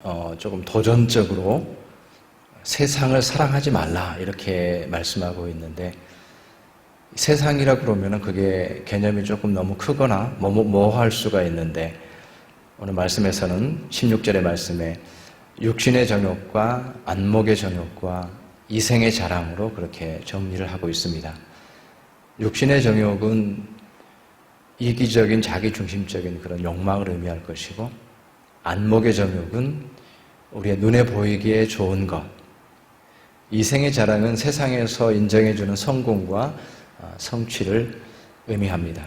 조금 도전적으로 세상을 사랑하지 말라 이렇게 말씀하고 있는데, 세상이라 그러면 그게 개념이 조금 너무 크거나 모호할 수가 있는데, 오늘 말씀에서는 16절의 말씀에 육신의 정욕과 안목의 정욕과 이생의 자랑으로 그렇게 정리를 하고 있습니다. 육신의 정욕은 이기적인 자기중심적인 그런 욕망을 의미할 것이고, 안목의 정욕은 우리의 눈에 보이기에 좋은 것, 이생의 자랑은 세상에서 인정해주는 성공과 성취를 의미합니다.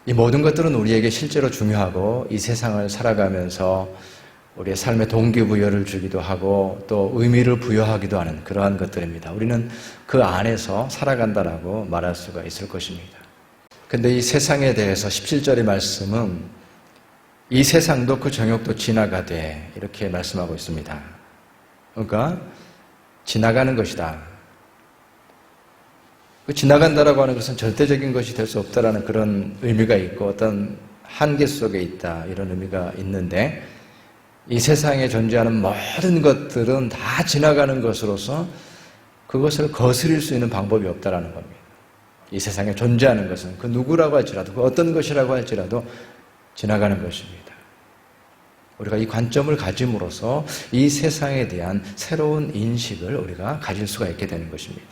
이 모든 것들은 우리에게 실제로 중요하고, 이 세상을 살아가면서 우리의 삶에 동기부여를 주기도 하고 또 의미를 부여하기도 하는 그러한 것들입니다. 우리는 그 안에서 살아간다라고 말할 수가 있을 것입니다. 근데 이 세상에 대해서 17절의 말씀은 이 세상도 그 정욕도 지나가되 이렇게 말씀하고 있습니다. 그러니까 지나가는 것이다. 지나간다라고 하는 것은 절대적인 것이 될 수 없다라는 그런 의미가 있고, 어떤 한계 속에 있다 이런 의미가 있는데, 이 세상에 존재하는 모든 것들은 다 지나가는 것으로서 그것을 거스릴 수 있는 방법이 없다라는 겁니다. 이 세상에 존재하는 것은 그 누구라고 할지라도, 그 어떤 것이라고 할지라도 지나가는 것입니다. 우리가 이 관점을 가짐으로써 이 세상에 대한 새로운 인식을 우리가 가질 수가 있게 되는 것입니다.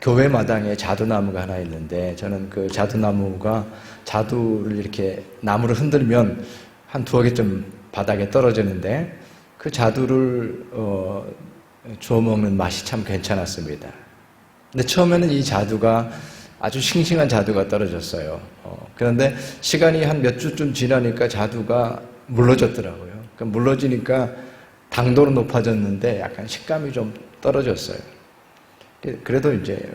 교회 마당에 자두나무가 하나 있는데, 저는 그 자두나무가 자두를 이렇게 나무를 흔들면 한 두어 개쯤 바닥에 떨어지는데, 그 자두를 주워 먹는 맛이 참 괜찮았습니다. 근데 처음에는 이 자두가 아주 싱싱한 자두가 떨어졌어요. 그런데 시간이 한 몇 주쯤 지나니까 자두가 물러졌더라고요. 물러지니까 당도는 높아졌는데 약간 식감이 좀 떨어졌어요. 그래도 이제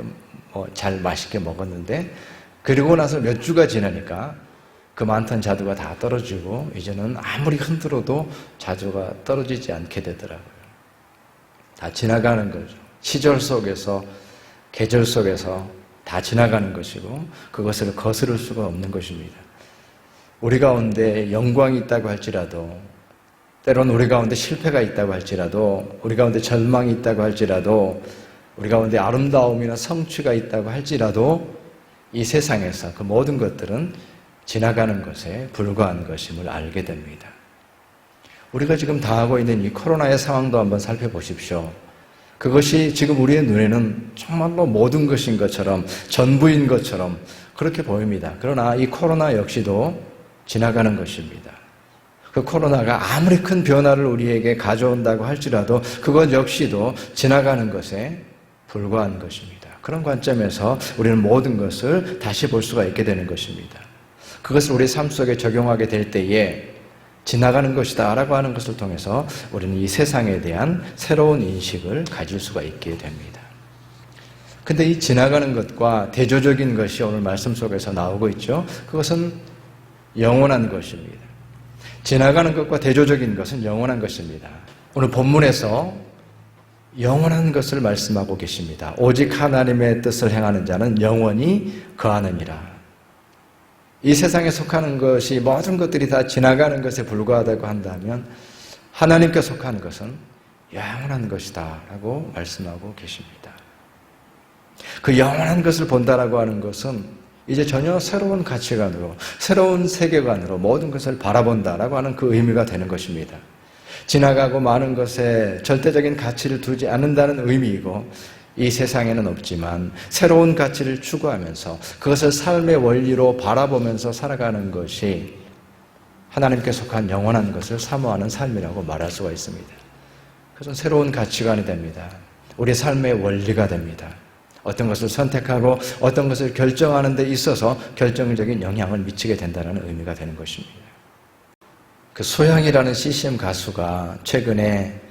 잘 맛있게 먹었는데, 그리고 나서 몇 주가 지나니까 그 많던 자두가 다 떨어지고 이제는 아무리 흔들어도 자두가 떨어지지 않게 되더라고요. 다 지나가는 거죠. 시절 속에서, 계절 속에서 다 지나가는 것이고, 그것을 거스를 수가 없는 것입니다. 우리 가운데 영광이 있다고 할지라도, 때로는 우리 가운데 실패가 있다고 할지라도, 우리 가운데 절망이 있다고 할지라도, 우리 가운데 아름다움이나 성취가 있다고 할지라도, 이 세상에서 그 모든 것들은 지나가는 것에 불과한 것임을 알게 됩니다. 우리가 지금 당하고 있는 이 코로나의 상황도 한번 살펴보십시오. 그것이 지금 우리의 눈에는 정말로 모든 것인 것처럼, 전부인 것처럼 그렇게 보입니다. 그러나 이 코로나 역시도 지나가는 것입니다. 그 코로나가 아무리 큰 변화를 우리에게 가져온다고 할지라도 그것 역시도 지나가는 것에 불과한 것입니다. 그런 관점에서 우리는 모든 것을 다시 볼 수가 있게 되는 것입니다. 그것을 우리 삶 속에 적용하게 될 때에 지나가는 것이다 라고 하는 것을 통해서 우리는 이 세상에 대한 새로운 인식을 가질 수가 있게 됩니다. 근데 이 지나가는 것과 대조적인 것이 오늘 말씀 속에서 나오고 있죠. 그것은 영원한 것입니다. 지나가는 것과 대조적인 것은 영원한 것입니다. 오늘 본문에서 영원한 것을 말씀하고 계십니다. 오직 하나님의 뜻을 행하는 자는 영원히 거하느니라. 이 세상에 속하는 것이, 모든 것들이 다 지나가는 것에 불과하다고 한다면 하나님께 속한 것은 영원한 것이다 라고 말씀하고 계십니다. 그 영원한 것을 본다라고 하는 것은 이제 전혀 새로운 가치관으로, 새로운 세계관으로 모든 것을 바라본다라고 하는 그 의미가 되는 것입니다. 지나가고 마는 것에 절대적인 가치를 두지 않는다는 의미이고, 이 세상에는 없지만 새로운 가치를 추구하면서 그것을 삶의 원리로 바라보면서 살아가는 것이 하나님께 속한 영원한 것을 사모하는 삶이라고 말할 수가 있습니다. 그것은 새로운 가치관이 됩니다. 우리 삶의 원리가 됩니다. 어떤 것을 선택하고 어떤 것을 결정하는 데 있어서 결정적인 영향을 미치게 된다는 의미가 되는 것입니다. 그 소양이라는 CCM 가수가 최근에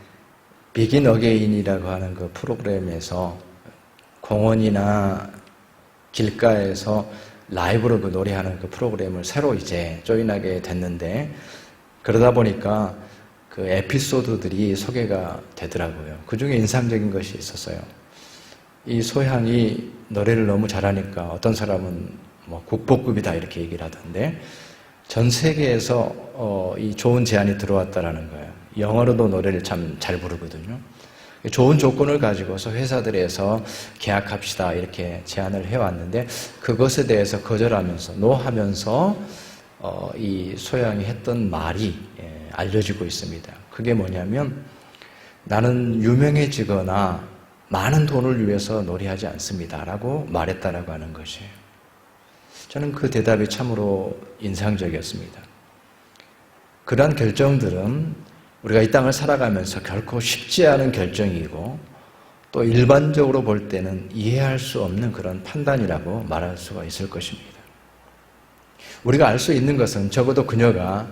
비긴 어게인이라고 하는 그 프로그램에서 공원이나 길가에서 라이브로 그 노래하는 그 프로그램을 새로 이제 조인하게 됐는데, 그러다 보니까 그 에피소드들이 소개가 되더라고요. 그 중에 인상적인 것이 있었어요. 이 소향이 노래를 너무 잘하니까 어떤 사람은 뭐 국보급이다 이렇게 얘기를 하던데, 전 세계에서 이 좋은 제안이 들어왔다라는 거예요. 영어로도 노래를 참 잘 부르거든요. 좋은 조건을 가지고서 회사들에서 계약합시다 이렇게 제안을 해왔는데 그것에 대해서 거절하면서 노하면서 이 소양이 했던 말이 알려지고 있습니다. 그게 뭐냐면 나는 유명해지거나 많은 돈을 위해서 노래하지 않습니다 라고 말했다라고 하는 것이에요. 저는 그 대답이 참으로 인상적이었습니다. 그러한 결정들은 우리가 이 땅을 살아가면서 결코 쉽지 않은 결정이고 또 일반적으로 볼 때는 이해할 수 없는 그런 판단이라고 말할 수가 있을 것입니다. 우리가 알 수 있는 것은 적어도 그녀가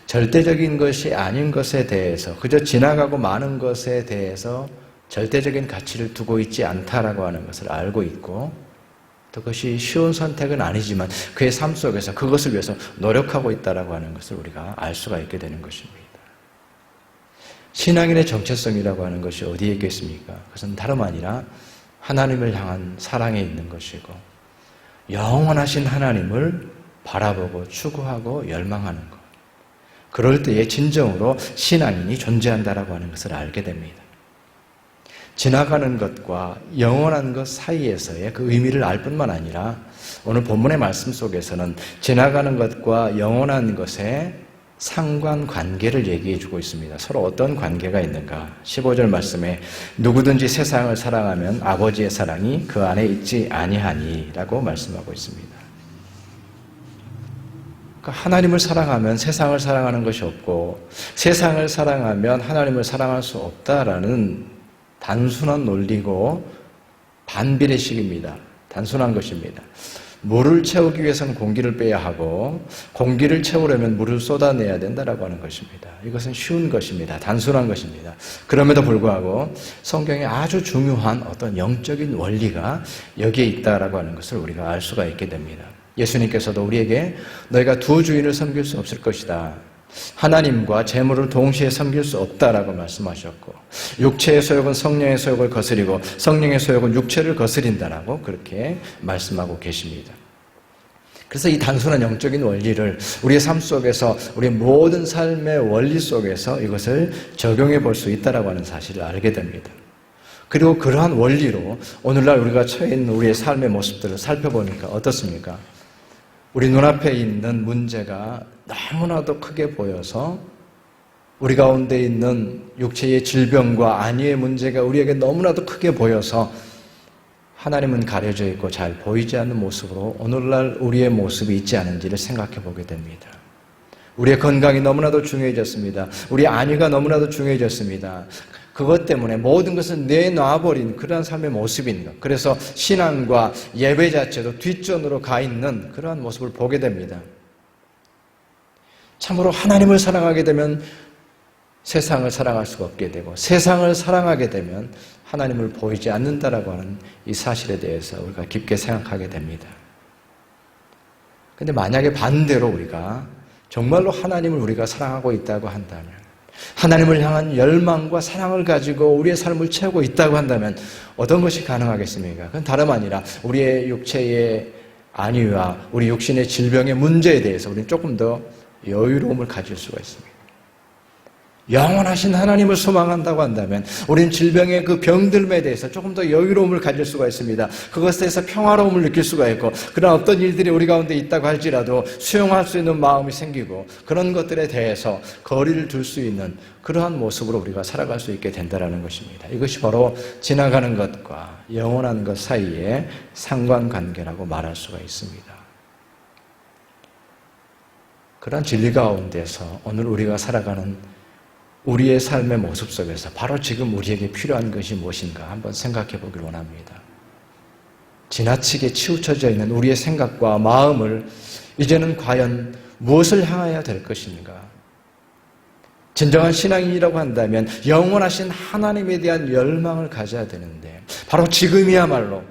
절대적인 것이 아닌 것에 대해서 그저 지나가고 마는 것에 대해서 절대적인 가치를 두고 있지 않다라고 하는 것을 알고 있고 또 그것이 쉬운 선택은 아니지만 그의 삶 속에서 그것을 위해서 노력하고 있다라고 하는 것을 우리가 알 수가 있게 되는 것입니다. 신앙인의 정체성이라고 하는 것이 어디에 있겠습니까? 그것은 다름 아니라 하나님을 향한 사랑에 있는 것이고 영원하신 하나님을 바라보고 추구하고 열망하는 것. 그럴 때에 진정으로 신앙인이 존재한다라고 하는 것을 알게 됩니다. 지나가는 것과 영원한 것 사이에서의 그 의미를 알 뿐만 아니라 오늘 본문의 말씀 속에서는 지나가는 것과 영원한 것의 상관관계를 얘기해 주고 있습니다. 서로 어떤 관계가 있는가? 15절 말씀에 누구든지 세상을 사랑하면 아버지의 사랑이 그 안에 있지 아니하니 라고 말씀하고 있습니다. 하나님을 사랑하면 세상을 사랑하는 것이 없고 세상을 사랑하면 하나님을 사랑할 수 없다라는 단순한 논리고 반비례식입니다. 단순한 것입니다. 물을 채우기 위해서는 공기를 빼야 하고 공기를 채우려면 물을 쏟아내야 된다라고 하는 것입니다. 이것은 쉬운 것입니다. 단순한 것입니다. 그럼에도 불구하고 성경에 아주 중요한 어떤 영적인 원리가 여기에 있다라고 하는 것을 우리가 알 수가 있게 됩니다. 예수님께서도 우리에게 너희가 두 주인을 섬길 수 없을 것이다. 하나님과 재물을 동시에 섬길 수 없다라고 말씀하셨고 육체의 소욕은 성령의 소욕을 거스리고 성령의 소욕은 육체를 거스린다라고 그렇게 말씀하고 계십니다. 그래서 이 단순한 영적인 원리를 우리의 삶 속에서 우리의 모든 삶의 원리 속에서 이것을 적용해 볼 수 있다라고 하는 사실을 알게 됩니다. 그리고 그러한 원리로 오늘날 우리가 처해 있는 우리의 삶의 모습들을 살펴보니까 어떻습니까? 우리 눈앞에 있는 문제가 너무나도 크게 보여서 우리 가운데 있는 육체의 질병과 안위의 문제가 우리에게 너무나도 크게 보여서 하나님은 가려져 있고 잘 보이지 않는 모습으로 오늘날 우리의 모습이 있지 않은지를 생각해 보게 됩니다. 우리의 건강이 너무나도 중요해졌습니다. 우리의 안위가 너무나도 중요해졌습니다. 그것 때문에 모든 것을 내놔버린 그러한 삶의 모습인 것. 그래서 신앙과 예배 자체도 뒷전으로 가 있는 그러한 모습을 보게 됩니다. 참으로 하나님을 사랑하게 되면 세상을 사랑할 수가 없게 되고 세상을 사랑하게 되면 하나님을 보이지 않는다라고 하는 이 사실에 대해서 우리가 깊게 생각하게 됩니다. 그런데 만약에 반대로 우리가 정말로 하나님을 우리가 사랑하고 있다고 한다면 하나님을 향한 열망과 사랑을 가지고 우리의 삶을 채우고 있다고 한다면 어떤 것이 가능하겠습니까? 그건 다름 아니라 우리의 육체의 안위와 우리 육신의 질병의 문제에 대해서 우리는 조금 더 여유로움을 가질 수가 있습니다. 영원하신 하나님을 소망한다고 한다면 우리는 질병의 그 병들음에 대해서 조금 더 여유로움을 가질 수가 있습니다. 그것에 대해서 평화로움을 느낄 수가 있고 그런 어떤 일들이 우리 가운데 있다고 할지라도 수용할 수 있는 마음이 생기고 그런 것들에 대해서 거리를 둘 수 있는 그러한 모습으로 우리가 살아갈 수 있게 된다는 것입니다. 이것이 바로 지나가는 것과 영원한 것 사이의 상관관계라고 말할 수가 있습니다. 그러한 진리 가운데서 오늘 우리가 살아가는 우리의 삶의 모습 속에서 바로 지금 우리에게 필요한 것이 무엇인가 한번 생각해 보길 원합니다. 지나치게 치우쳐져 있는 우리의 생각과 마음을 이제는 과연 무엇을 향해야 될 것인가? 진정한 신앙인이라고 한다면 영원하신 하나님에 대한 열망을 가져야 되는데 바로 지금이야말로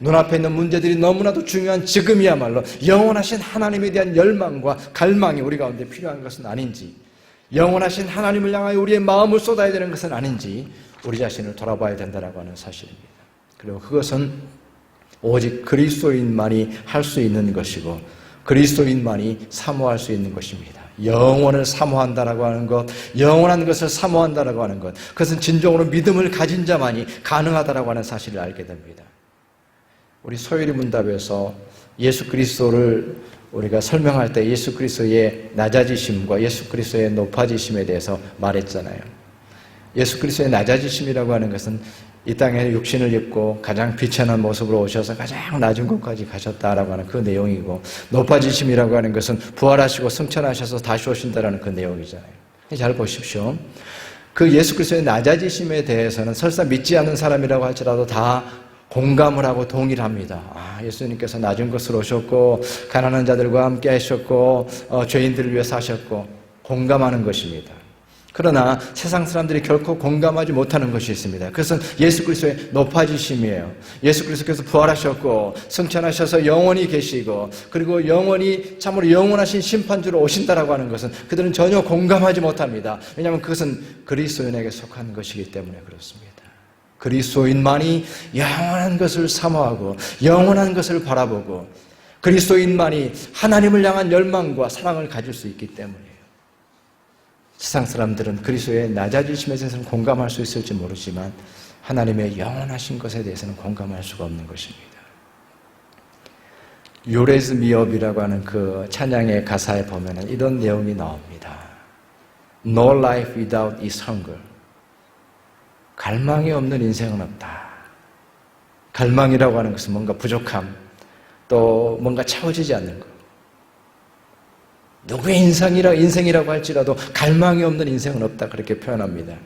눈앞에 있는 문제들이 너무나도 중요한 지금이야말로 영원하신 하나님에 대한 열망과 갈망이 우리 가운데 필요한 것은 아닌지 영원하신 하나님을 향하여 우리의 마음을 쏟아야 되는 것은 아닌지 우리 자신을 돌아봐야 된다고 하는 사실입니다. 그리고 그것은 오직 그리스도인만이 할 수 있는 것이고 그리스도인만이 사모할 수 있는 것입니다. 영원을 사모한다라고 하는 것, 영원한 것을 사모한다라고 하는 것, 그것은 진정으로 믿음을 가진 자만이 가능하다라고 하는 사실을 알게 됩니다. 우리 소요리 문답에서 예수 그리스도를 우리가 설명할 때 예수 그리스도의 낮아지심과 예수 그리스도의 높아지심에 대해서 말했잖아요. 예수 그리스도의 낮아지심이라고 하는 것은 이 땅에 육신을 입고 가장 비천한 모습으로 오셔서 가장 낮은 곳까지 가셨다라고 하는 그 내용이고, 높아지심이라고 하는 것은 부활하시고 승천하셔서 다시 오신다라는 그 내용이잖아요. 잘 보십시오. 그 예수 그리스도의 낮아지심에 대해서는 설사 믿지 않는 사람이라고 할지라도 다 공감을 하고 동의를 합니다. 예수님께서 낮은 곳으로 오셨고 가난한 자들과 함께 하셨고 죄인들을 위해서 하셨고, 공감하는 것입니다. 그러나 세상 사람들이 결코 공감하지 못하는 것이 있습니다. 그것은 예수 그리스도의 높아지심이에요. 예수 그리스도께서 부활하셨고 승천하셔서 영원히 계시고, 그리고 영원히 참으로 영원하신 심판주로 오신다라고 하는 것은 그들은 전혀 공감하지 못합니다. 왜냐하면 그것은 그리스도인에게 속한 것이기 때문에 그렇습니다. 그리스도인만이 영원한 것을 사모하고 영원한 것을 바라보고, 그리스도인만이 하나님을 향한 열망과 사랑을 가질 수 있기 때문이에요. 세상 사람들은 그리스도의 낮아지심에 대해서는 공감할 수 있을지 모르지만 하나님의 영원하신 것에 대해서는 공감할 수가 없는 것입니다. You raise me up이라고 하는 그 찬양의 가사에 보면 이런 내용이 나옵니다. No life without its hunger. 갈망이 없는 인생은 없다. 갈망이라고 하는 것은 뭔가 부족함, 또 뭔가 채워지지 않는 것. 누구의 인생이라고 할지라도 갈망이 없는 인생은 없다, 그렇게 표현합니다.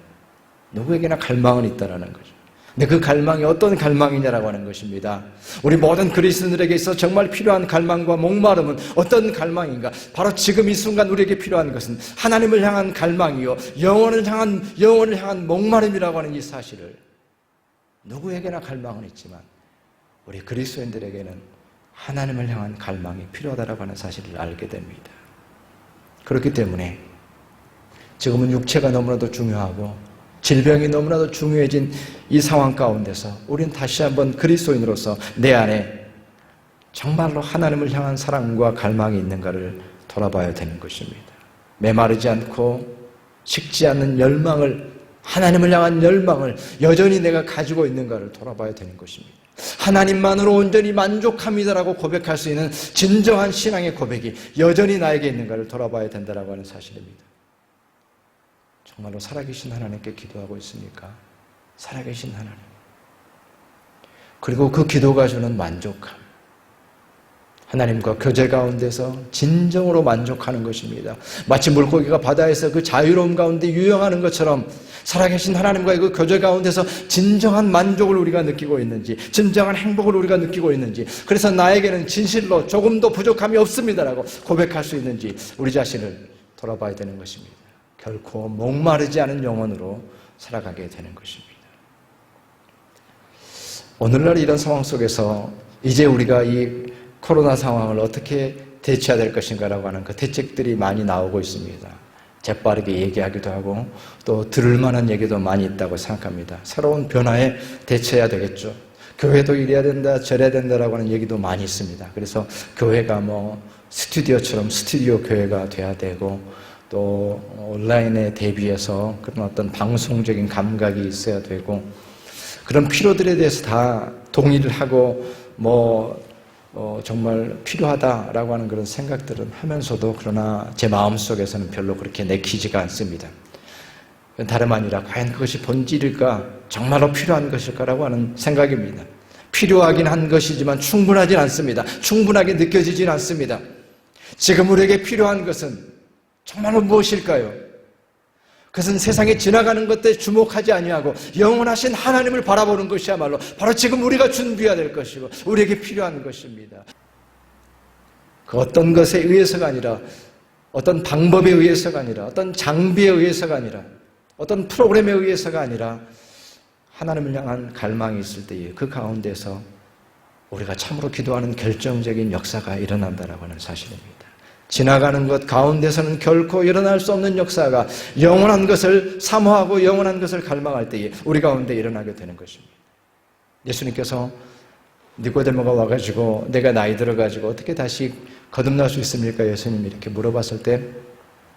누구에게나 갈망은 있다라는 거죠. 근데 그 갈망이 어떤 갈망이냐라고 하는 것입니다. 우리 모든 그리스도인들에게 있어 정말 필요한 갈망과 목마름은 어떤 갈망인가? 바로 지금 이 순간 우리에게 필요한 것은 하나님을 향한 갈망이요, 영원을 향한 목마름이라고 하는 이 사실을, 누구에게나 갈망은 있지만 우리 그리스도인들에게는 하나님을 향한 갈망이 필요하다라고 하는 사실을 알게 됩니다. 그렇기 때문에 지금은 육체가 너무나도 중요하고 질병이 너무나도 중요해진 이 상황 가운데서 우리는 다시 한번 그리스도인으로서 내 안에 정말로 하나님을 향한 사랑과 갈망이 있는가를 돌아봐야 되는 것입니다. 메마르지 않고 식지 않는 열망을, 하나님을 향한 열망을 여전히 내가 가지고 있는가를 돌아봐야 되는 것입니다. 하나님만으로 온전히 만족합니다라고 고백할 수 있는 진정한 신앙의 고백이 여전히 나에게 있는가를 돌아봐야 된다라고 하는 사실입니다. 정말로 살아계신 하나님께 기도하고 있습니까? 살아계신 하나님. 그리고 그 기도가 주는 만족함, 하나님과 교제 가운데서 진정으로 만족하는 것입니다. 마치 물고기가 바다에서 그 자유로움 가운데 유영하는 것처럼 살아계신 하나님과의 그 교제 가운데서 진정한 만족을 우리가 느끼고 있는지, 진정한 행복을 우리가 느끼고 있는지, 그래서 나에게는 진실로 조금도 부족함이 없습니다라고 고백할 수 있는지 우리 자신을 돌아봐야 되는 것입니다. 결코 목마르지 않은 영혼으로 살아가게 되는 것입니다. 오늘날 이런 상황 속에서 이제 우리가 이 코로나 상황을 어떻게 대처해야 될 것인가라고 하는 그 대책들이 많이 나오고 있습니다. 재빠르게 얘기하기도 하고 또 들을 만한 얘기도 많이 있다고 생각합니다. 새로운 변화에 대처해야 되겠죠. 교회도 이래야 된다 저래야 된다라고 하는 얘기도 많이 있습니다. 그래서 교회가 스튜디오처럼 스튜디오 교회가 돼야 되고, 또 온라인에 대비해서 그런 어떤 방송적인 감각이 있어야 되고, 그런 필요들에 대해서 다 동의를 하고 정말 필요하다라고 하는 그런 생각들은 하면서도, 그러나 제 마음속에서는 별로 그렇게 내키지가 않습니다. 다름 아니라 과연 그것이 본질일까, 정말로 필요한 것일까라고 하는 생각입니다. 필요하긴 한 것이지만 충분하진 않습니다. 충분하게 느껴지진 않습니다. 지금 우리에게 필요한 것은 정말로 무엇일까요? 그것은 세상에 지나가는 것들에 주목하지 아니하고 영원하신 하나님을 바라보는 것이야말로 바로 지금 우리가 준비해야 될 것이고 우리에게 필요한 것입니다. 그 어떤 것에 의해서가 아니라, 어떤 방법에 의해서가 아니라, 어떤 장비에 의해서가 아니라, 어떤 프로그램에 의해서가 아니라 하나님을 향한 갈망이 있을 때에 그 가운데서 우리가 참으로 기도하는 결정적인 역사가 일어난다라고 하는 사실입니다. 지나가는 것 가운데서는 결코 일어날 수 없는 역사가 영원한 것을 사모하고 영원한 것을 갈망할 때에 우리 가운데 일어나게 되는 것입니다. 예수님께서 니고데모가 와가지고 내가 나이 들어가지고 어떻게 다시 거듭날 수 있습니까? 예수님이 이렇게 물어봤을 때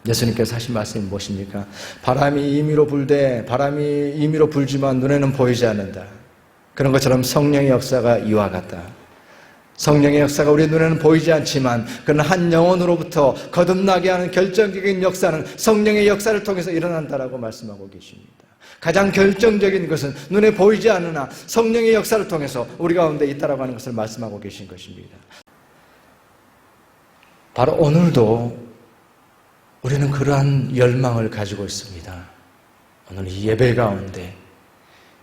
예수님께서 하신 말씀이 무엇입니까? 바람이 임의로 불되 바람이 임의로 불지만 눈에는 보이지 않는다. 그런 것처럼 성령의 역사가 이와 같다. 성령의 역사가 우리 눈에는 보이지 않지만 그러나 한 영혼으로부터 거듭나게 하는 결정적인 역사는 성령의 역사를 통해서 일어난다라고 말씀하고 계십니다. 가장 결정적인 것은 눈에 보이지 않으나 성령의 역사를 통해서 우리 가운데 있다라고 하는 것을 말씀하고 계신 것입니다. 바로 오늘도 우리는 그러한 열망을 가지고 있습니다. 오늘 이 예배 가운데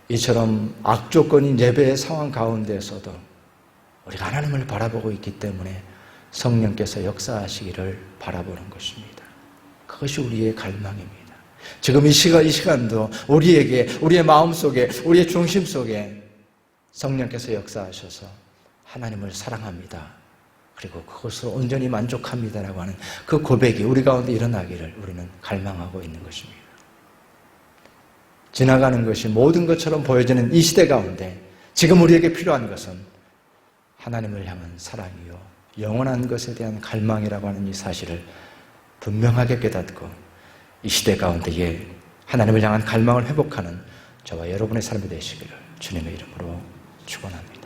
이처럼 악조건인 예배의 상황 가운데에서도 우리가 하나님을 바라보고 있기 때문에 성령께서 역사하시기를 바라보는 것입니다. 그것이 우리의 갈망입니다. 지금 이 시간도 우리에게, 우리의 마음속에, 우리의 중심 속에 성령께서 역사하셔서 하나님을 사랑합니다. 그리고 그것으로 온전히 만족합니다라고 하는 그 고백이 우리 가운데 일어나기를 우리는 갈망하고 있는 것입니다. 지나가는 것이 모든 것처럼 보여지는 이 시대 가운데 지금 우리에게 필요한 것은 하나님을 향한 사랑이요 영원한 것에 대한 갈망이라고 하는 이 사실을 분명하게 깨닫고 이 시대 가운데에 하나님을 향한 갈망을 회복하는 저와 여러분의 삶이 되시기를 주님의 이름으로 축원합니다.